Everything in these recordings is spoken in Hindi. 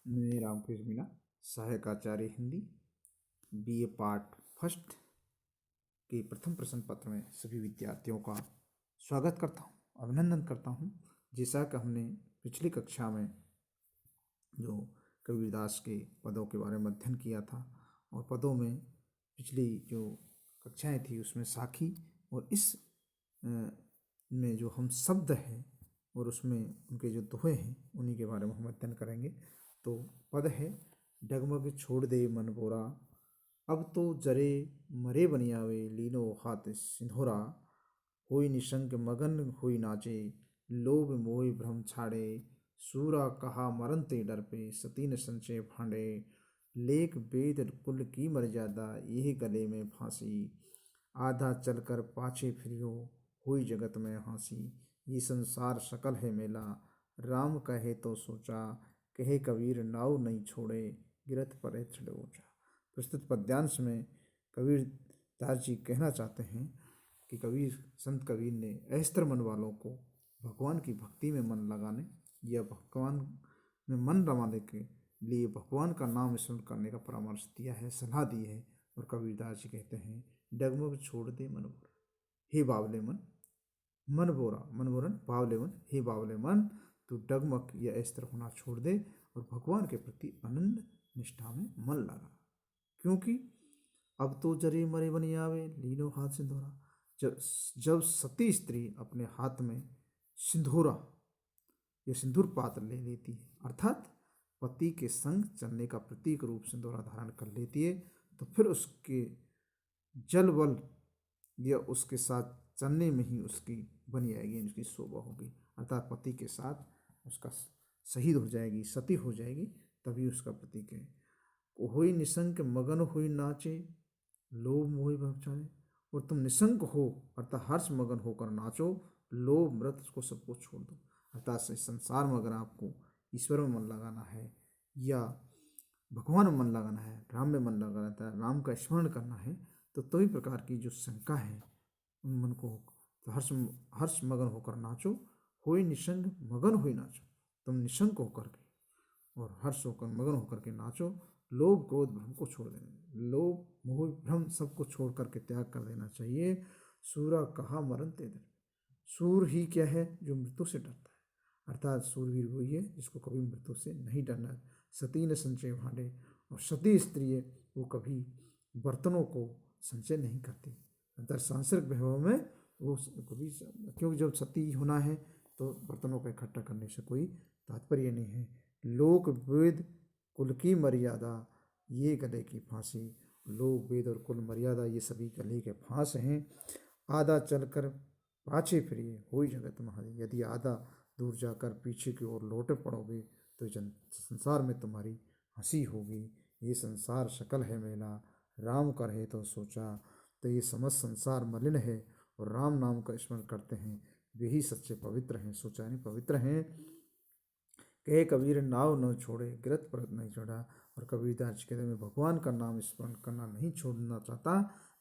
मैं रामकृष्ण मीणा, सहायक आचार्य हिंदी, BA पार्ट फर्स्ट के प्रथम प्रश्न पत्र में सभी विद्यार्थियों का स्वागत करता हूँ, अभिनंदन करता हूँ। जैसा कि हमने पिछली कक्षा में जो कबीरदास के पदों के बारे में अध्ययन किया था और पदों में पिछली जो कक्षाएं थी उसमें साखी और इस में जो हम शब्द हैं और उसमें उनके जो दोहे हैं उन्हीं के बारे में हम अध्ययन करेंगे। तो पद है, डगमग छोड़ दे मन बोरा, अब तो जरे मरे बनियावे, लीनो हाथ सिंधोरा, होई निशंक मगन होई नाचे, लोभ मोह भ्रम छाड़े, सूरा कहा मरनते डर पे, सतीन संचय भांडे, लेख वेद कुल की मर्यादा, यही गले में फांसी, आधा चलकर पाछे फिरियो, हुई जगत में हंसी, ये संसार सकल है मेला, राम कहे तो सोचा, कहे कबीर नाव नहीं छोड़े, गिरत परे चढ़ ऊंचा। प्रस्तुत पद्यांश में कबीर दास जी कहना चाहते हैं कि संत कबीर ने अस्त्र मन वालों को भगवान की भक्ति में मन लगाने या भगवान में मन रमाने के लिए भगवान का नाम स्मरण करने का परामर्श दिया है, सलाह दी है। और कबीर दास जी कहते हैं, डगमग छोड़ दे मन बोरा, हे बावले मन, मन बोरा मन बोरन बावले मन, हे बावले मन, तू डगमग या अस्त्र होना छोड़ दे और भगवान के प्रति अनन्य निष्ठा में मन लगा। क्योंकि अब तो जरे मरे बनी आवे, लीनो हाथ सिंधोरा। जब सती स्त्री अपने हाथ में सिंधोरा या सिंदूर पात्र ले लेती है, अर्थात पति के संग चलने का प्रतीक रूप सिंदूरा धारण कर लेती है, तो फिर उसके जल बल या उसके साथ चलने में ही उसकी बनी आएगी, उसकी शोभा होगी। अर्थात पति के साथ उसका शहीद हो जाएगी, सती हो जाएगी, तभी उसका प्रतीक है। होई निशंक मगन होई नाचे, लोभ मोह भ्रम छाड़े। और तुम निशंक हो अर्थात हर्ष मगन होकर नाचो, लोभ मृत को सबको छोड़ दो। अर्थात इस संसार में अगर आपको ईश्वर में मन लगाना है या भगवान में मन लगाना है, राम में मन लगाना है, राम का स्मरण करना है, तो सभी प्रकार की जो शंका है उन मन को तो हर्ष मगन होकर नाचो, होई निशंक मगन होई नाचो। तुम निशंक होकर के और हर्ष होकर मगन होकर के नाचो, लोभ क्रोध भ्रम को छोड़ देना, लोभ मोह भ्रम सबको छोड़ करके त्याग कर देना चाहिए। सूरा कहा मरण ते डर, सूर ही क्या है? जो मृत्यु से डरता है, अर्थात सूरवीर वही है जिसको कभी मृत्यु से नहीं डरना। सती न संचय भांडे, और सती स्त्री है वो कभी बर्तनों को संचय नहीं करती, अर्थात सांसारिक वैभव में वो कभी, क्योंकि जब सती होना है तो बर्तनों को इकट्ठा करने से कोई तात्पर्य नहीं है। लोक वेद कुल की मर्यादा, ये गले की फांसी। लोक वेद और कुल मर्यादा ये सभी गले के फांस हैं। आधा चलकर पाछे फिरिए, हुई जगत महारी। यदि आधा दूर जाकर पीछे की ओर लौटे पड़ोगे तो संसार में तुम्हारी हंसी होगी। ये संसार शकल है मेला, राम का रहे तो सोचा। तो ये समस्त संसार मलिन है और राम नाम का स्मरण करते हैं वे ही सच्चे पवित्र हैं, सोचा यानी पवित्र हैं। कहे कबीर नाव न छोड़े, गिरत परत नहीं चढ़ा। और कबीरदास कहते हैं, भगवान का नाम स्मरण करना नहीं छोड़ना चाहता,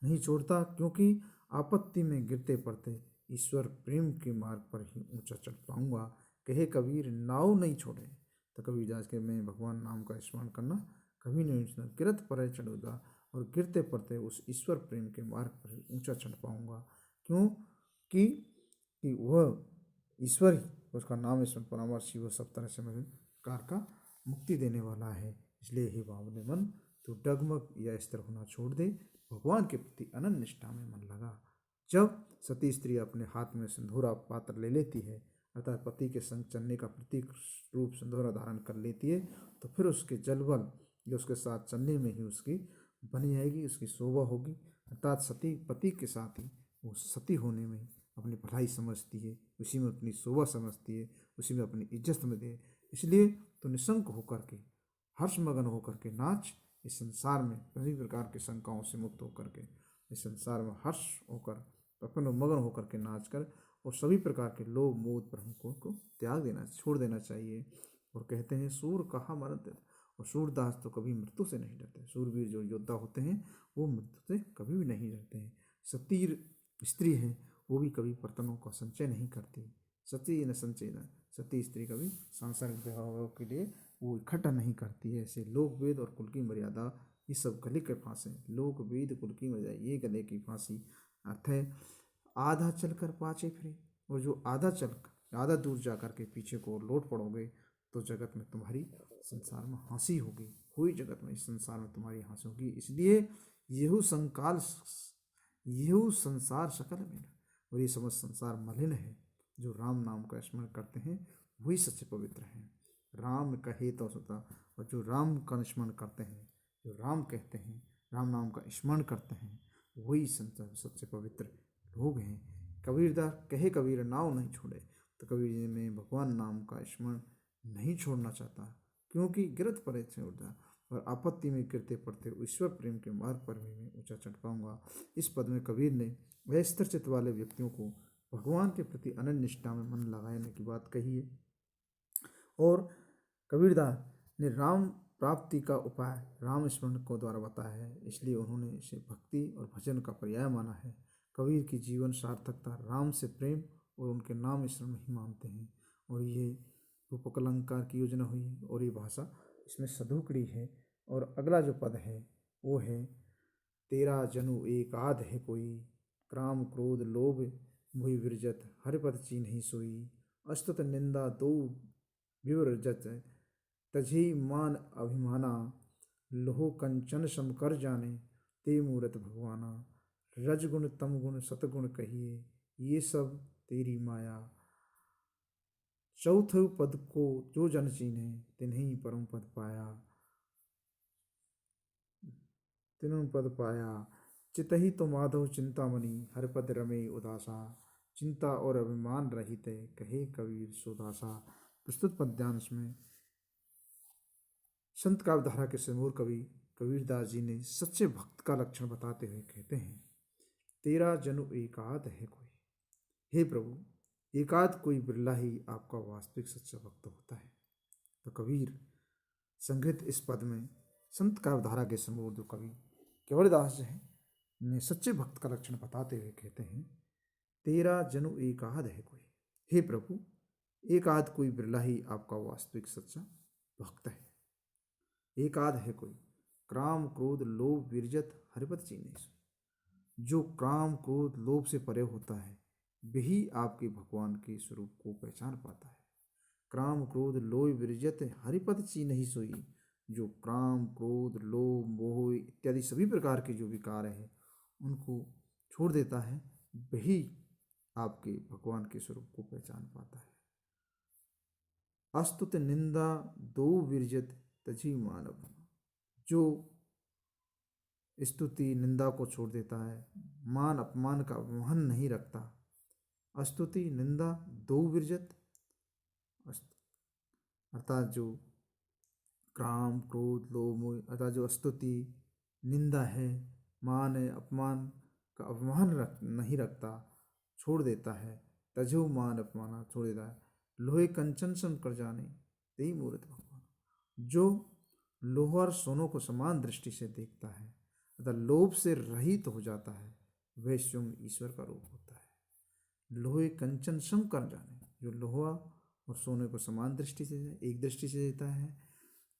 नहीं छोड़ता, क्योंकि आपत्ति में गिरते पड़ते ईश्वर प्रेम के मार्ग पर ही ऊंचा चढ़ पाऊंगा। कहे कबीर नाव नहीं छोड़े, तो कबीरदास के मैं भगवान नाम का स्मरण करना कभी नहीं छोड़ना, गिरत पर चढ़ूंगा और गिरते पड़ते उस ईश्वर प्रेम के मार्ग पर ही ऊंचा चढ़ पाऊंगा। क्यों कि वह ईश्वर ही, उसका नाम स्मरण परामर्श ही वो सब तरह से मेरे कार का मुक्ति देने वाला है। इसलिए हे बावले मन, तो डगमग या स्थिर होना छोड़ दे, भगवान के प्रति अनन्य निष्ठा में मन लगा। जब सती स्त्री अपने हाथ में सिंधूरा पात्र ले लेती है, अर्थात पति के संग चलने का प्रतीक रूप सिंधूरा धारण कर लेती है, तो फिर उसके जलबल या उसके साथ चलने में ही उसकी बनी आएगी, उसकी शोभा होगी। अर्थात सती पति के साथ ही वो सती होने में अपनी भलाई समझती है, उसी में अपनी शोभा समझती है, उसी में अपनी इज्जत समझती है। इसलिए तो निशंक होकर के, हर्ष मगन होकर के नाच। इस संसार में सभी प्रकार के शंकाओं से मुक्त होकर के, इस संसार में हर्ष होकर अपने मगन होकर के नाच कर और सभी प्रकार के लोभ मोह भ्रम को त्याग देना, छोड़ देना चाहिए। और कहते हैं, सूर कहा मरण ते, और सूरदास तो कभी मृत्यु से नहीं डरते। सूरवीर जो योद्धा होते हैं वो मृत्यु से कभी भी नहीं डरते हैं। सती स्त्री है वो भी कभी बर्तनों का संचय नहीं करती। सती न संचय न, सती स्त्री कभी सांसारिक व्यवहारों के लिए वो इकट्ठा नहीं करती है। ऐसे लोक वेद और कुल की मर्यादा ये सब गले के फांसे। लोक वेद कुल की मर्यादा ये गले की फांसी। अर्थ है आधा चलकर पाछे फिरे। और जो आधा दूर जाकर के पीछे को लौट पड़ोगे तो जगत में तुम्हारी संसार में हंसी होगी। हुई जगत में इस संसार में तुम्हारी हंसी होगी। इसलिए यहू संसार सकल में। और ये समस्त संसार मलिन है। जो राम नाम का स्मरण करते हैं वही सच्चे पवित्र हैं। राम कहे तो सता। और जो राम का स्मरण करते हैं, जो राम कहते हैं, राम नाम का स्मरण करते हैं, वही सच्चे पवित्र लोग हैं। कबीरदास कहे कबीर नाव नहीं छोड़े। तो कबीर जी में भगवान नाम का स्मरण नहीं छोड़ना चाहता, क्योंकि गिरत परे छोड़ता और आपत्ति में गिरते पड़ते ईश्वर प्रेम के मार्ग पर भी मैं ऊंचा चढ़ पाऊंगा। इस पद में कबीर ने वैस्तर चित्त वाले व्यक्तियों को भगवान के प्रति अनन्य निष्ठा में मन लगाने की बात कही है। और कबीरदास ने राम प्राप्ति का उपाय राम स्मरण को द्वारा बताया है, इसलिए उन्होंने इसे भक्ति और भजन का पर्याय माना है। कबीर की जीवन सार्थकता राम से प्रेम और उनके नाम स्मरण ही मानते हैं। और ये रूपकलंकार की योजना हुई और ये भाषा इसमें सधुकड़ी है। और अगला जो पद है वो है तेरा जनु एक आध है कोई, क्राम क्रोध लोभ मोहि विरजत हरिपद चीन्हि सोई, अस्तुत निंदा दो विवरजत तझी मान अभिमाना, लोह कंचन सम कर जाने ते मूरत भगवाना, रजगुण तम गुण सतगुण कहिए ये सब तेरी माया, चौथ पद को जो जन चीन्हे तिन्हीं परम पद पाया, तिन्हों पद पाया, चितहि तो माधव चिंतामणि हरपद रमे उदासा, चिंता और अभिमान रहित कहे कबीर सुदासा। प्रस्तुत पद्यांश में संत काव्यधारा के सिमूर कवि कबीरदास जी ने सच्चे भक्त का लक्षण बताते हुए कहते हैं, तेरा जनु एकाध है कोई। हे प्रभु, एकाध कोई बिरला ही आपका वास्तविक सच्चा भक्त होता है। तो कबीर संग्रहित इस पद में संत काव्यधारा के समूह जो कवि केवलदास हैं ने सच्चे भक्त का लक्षण बताते हुए कहते हैं, तेरा जनु एकाध है कोई। हे प्रभु, एकाध कोई बिरला ही आपका वास्तविक सच्चा भक्त है। एकाध है कोई, क्राम क्रोध लोभ विरजत हरिपत चीन्हे। जो काम क्रोध लोभ से परे होता है वही आपके भगवान के स्वरूप को पहचान पाता है। क्राम क्रोध लोभ विरजत हरिपद चीन्हि सोई। जो काम क्रोध लोभ मोह इत्यादि सभी प्रकार के जो विकार हैं उनको छोड़ देता है वही आपके भगवान के स्वरूप को पहचान पाता है। अस्तुत निंदा दो विरजत तजी मानव। जो स्तुति निंदा को छोड़ देता है, मान अपमान का वहन नहीं रखता। स्तुति निंदा दो विरजत अर्थात जो काम क्रोध लोभ मोह अर्थात जो स्तुति निंदा है, मान है, अपमान का अवमान नहीं रखता, छोड़ देता है। तजो मान अपमाना छोड़ देता है। लोहे कंचन सम कर जाने तेई मूर्त भगवान। जो लोहा और सोनों को समान दृष्टि से देखता है तथा लोभ से रहित हो जाता है वह स्वयं ईश्वर का रूप होता है। लोहे कंचन सम कर जाने, जो लोहा और सोने को समान दृष्टि से एक दृष्टि से देता है,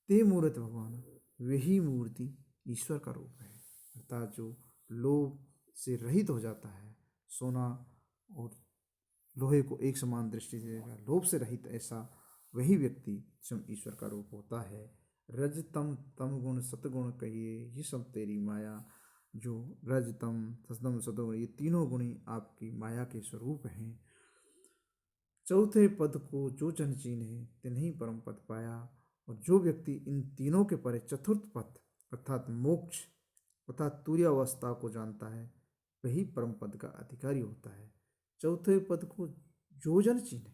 ते मूर्त भगवान, वही मूर्ति ईश्वर का रूप है। अर्थात जो लोभ से रहित हो जाता है, सोना और लोहे को एक समान दृष्टि से देगा, लोभ से रहित ऐसा वही व्यक्ति स्वयं ईश्वर का रूप होता है। रज तम तम गुण सतगुण कहिए ये सब तेरी माया। जो रज तम सतम सतगुण ये तीनों गुण आपकी माया के स्वरूप हैं। चौथे पद को जो जन चीन्हे तिन्हीं परम पद पाया। और जो व्यक्ति इन तीनों के परे चतुर्थ पद अर्थात मोक्ष अर्थात तुर्यावस्था को जानता है वही परम पद का अधिकारी होता है। चौथे पद को जो जन चीन्हे,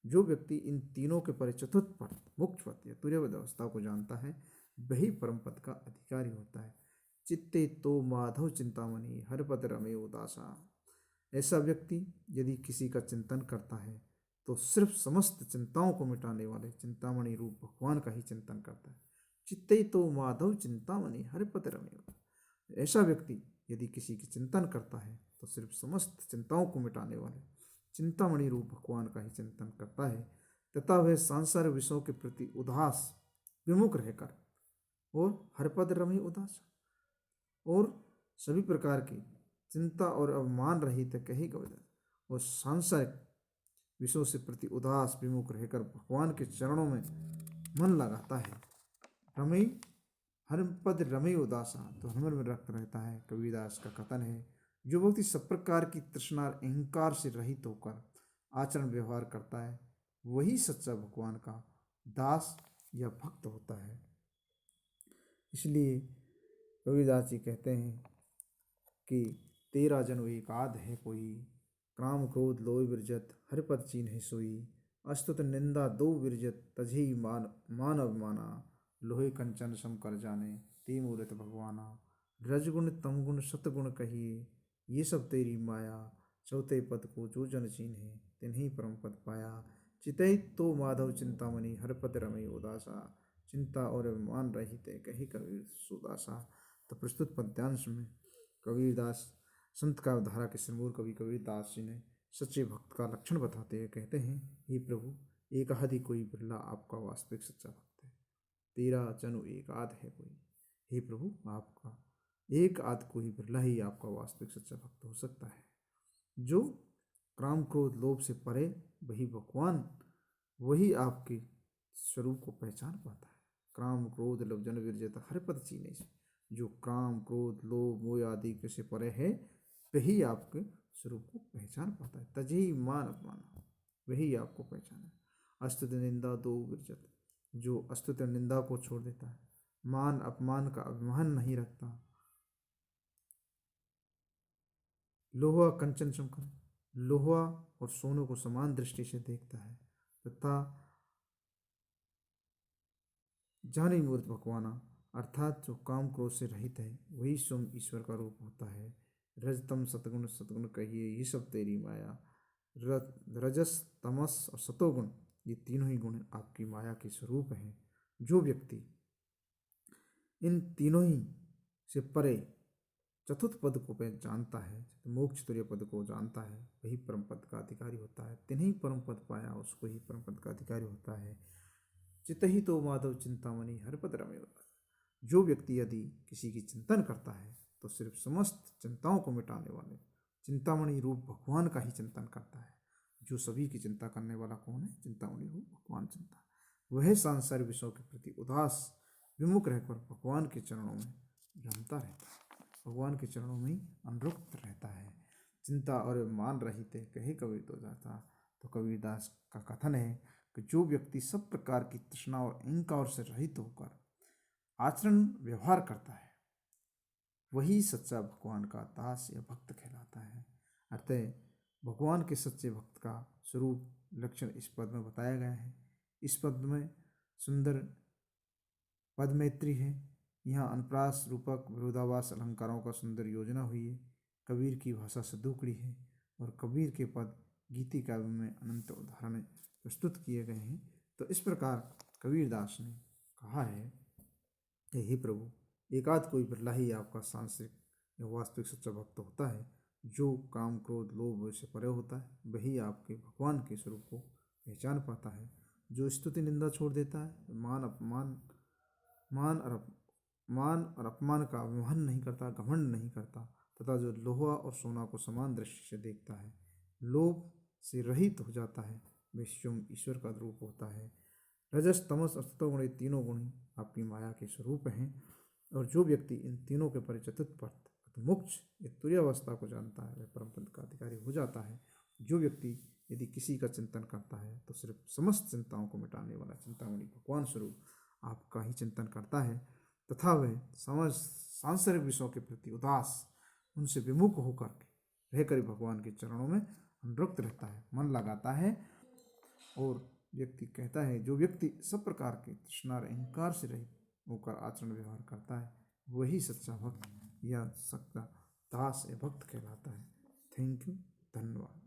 जो व्यक्ति इन तीनों के परे चतुर्थ पद मोक्ष पद या तुर्यावस्था को जानता है वही परम पद का अधिकारी होता है। चित्ते तो माधव चिंतामणि हर पद रमे उदासा। ऐसा व्यक्ति यदि किसी का चिंतन करता है तो सिर्फ समस्त चिंताओं को मिटाने वाले चिंतामणि रूप भगवान का ही चिंतन करता है। चित्ते तो माधव चिंतामणि हर पद रमे। ऐसा व्यक्ति यदि किसी की चिंतन करता है तो सिर्फ समस्त चिंताओं को मिटाने वाले चिंतामणि रूप भगवान का ही चिंतन करता है तथा वह सांसारिक विषयों के प्रति उदास विमुख रहकर और हरपद रमे उदास और सभी प्रकार की चिंता और अवमान रहित कही कविता और सांसारिक विषयों से प्रति उदास विमुख रहकर भगवान के चरणों में मन लगाता है। रमई हर पद रमई उदासा तो हर में रक्त रहता है। कबीरदास का कथन है, जो व्यक्ति सब प्रकार की तृष्णा और अहंकार से रहित होकर आचरण व्यवहार करता है वही सच्चा भगवान का दास या भक्त होता है। इसलिए कबीरदास जी कहते हैं कि तेरा जनु एकाध है कोई, काम क्रोध लोभ विरजत हरिपद चीन्ह सोई, अस्तुत निंदा दो विरजत तजहि मान अवमाना, लोहे कंचन सम कर जाने ते मूरत भगवाना, रजगुण तमगुण सतगुण कहिए ये सब तेरी माया, चौथे पद को जो जन चीन्हे तिन्हीं परम पद पाया, चितई तो माधव चिंतामणि हरपद रमई उदासा, चिंता और अभिमान रहित कही कबीर सुदासा। तो प्रस्तुत पद्यांश में कबीरदास संत का धारा के सिरमौर कवि कबीरदास जी ने सच्चे भक्त का लक्षण बताते हुए कहते हैं, हे प्रभु एक आदि कोई बिरला आपका वास्तविक सच्चा भक्त है, तेरा जनु एक आध है कोई। हे प्रभु आपका एक आध कोई बिरला ही आपका वास्तविक सच्चा भक्त हो सकता है, जो काम क्रोध लोभ से परे वही भगवान वही आपके स्वरूप को पहचान पाता है। काम क्रोध लोभ जन विरजत हर पद चीने से, जो काम क्रोध लोभ मोह आदि के से परे है वही आपके स्वरूप को पहचान पाता है। तजही मान अपमान वही आपको पहचाना। अस्तुति निंदा दो विरजत, जो अस्तुति निंदा को छोड़ देता है, मान अपमान का अभिमान नहीं रखता, लोहा कंचन चमकन लोहा और सोने को समान दृष्टि से देखता है, तथा जानी मूर्त भगवाना अर्थात जो काम क्रोध से रहित है वही स्वयं ईश्वर का रूप होता है। रजतम सतगुण सतगुण कहिए ये सब तेरी माया, रजस तमस और सतोगुण ये तीनों ही गुण आपकी माया के स्वरूप हैं। जो व्यक्ति इन तीनों ही से परे चतुर्थ पद को जानता है, मोक्ष तुर्य पद को जानता है, वही परम पद का अधिकारी होता है। तिन्हीं परम पद पाया उसको ही परम पद का अधिकारी होता है। चितहि तो माधव चिंतामणि हरपद रमे होता है। जो व्यक्ति यदि किसी की चिंतन करता है तो सिर्फ समस्त चिंताओं को मिटाने वाले चिंतामणि रूप भगवान का ही चिंतन करता है। जो सभी की चिंता करने वाला कौन है? चिंतामणि रूप भगवान चिंता। वह सांसारिक विषयों के प्रति उदास विमुख रहकर भगवान के चरणों में रमता रहता है, भगवान के चरणों में अनुरक्त रहता है। चिंता और मान रहित कहे कबीर तो जाता। तो कबीरदास का कथन है कि जो व्यक्ति सब प्रकार की तृष्णा और अहंकार से रहित होकर आचरण व्यवहार करता है वही सच्चा भगवान का दास या भक्त कहलाता है। अतः भगवान के सच्चे भक्त का स्वरूप लक्षण इस पद में बताया गया है। इस पद में सुंदर पद मैत्री है। यहाँ अनुप्रास रूपक विरोधाभास अलंकारों का सुंदर योजना हुई है। कबीर की भाषा सदुकड़ी है और कबीर के पद गीति काव्य में अनंत उदाहरण प्रस्तुत किए गए हैं। तो इस प्रकार कबीरदास ने कहा है कि हे प्रभु एकाध कोई बिरला ही आपका सांसारिक या वास्तविक सच्चा भक्त होता है। जो काम क्रोध लोभ से परे होता है वही आपके भगवान के स्वरूप को पहचान पाता है। जो स्तुति निंदा छोड़ देता है, मान और अपमान का अभिमान नहीं करता, घमंड नहीं करता, तथा जो लोहा और सोना को समान दृष्टि से देखता है, लोभ से रहित हो जाता है, वह स्वयं ईश्वर का रूप होता है। रजस तमस और सतोगुण ये तीनों गुण आपकी माया के स्वरूप हैं। और जो व्यक्ति इन तीनों के परे चतुर्थ पद मोक्ष या तुर्यावस्था को जानता है वह परम पद का अधिकारी हो जाता है। जो व्यक्ति यदि किसी का चिंतन करता है तो सिर्फ समस्त चिंताओं को मिटाने वाला चिंतामणि भगवान स्वरूप आपका ही चिंतन करता है, तथा वह सांसारिक विषयों के प्रति उदास उनसे विमुख होकर रहकर भगवान के चरणों में अनुरक्त रहता है, मन लगाता है। और व्यक्ति कहता है जो व्यक्ति सब प्रकार के तृष्णा अहंकार से रहित होकर आचरण व्यवहार करता है वही सच्चा भक्त या सच्चा दास या भक्त कहलाता है। थैंक यू, धन्यवाद।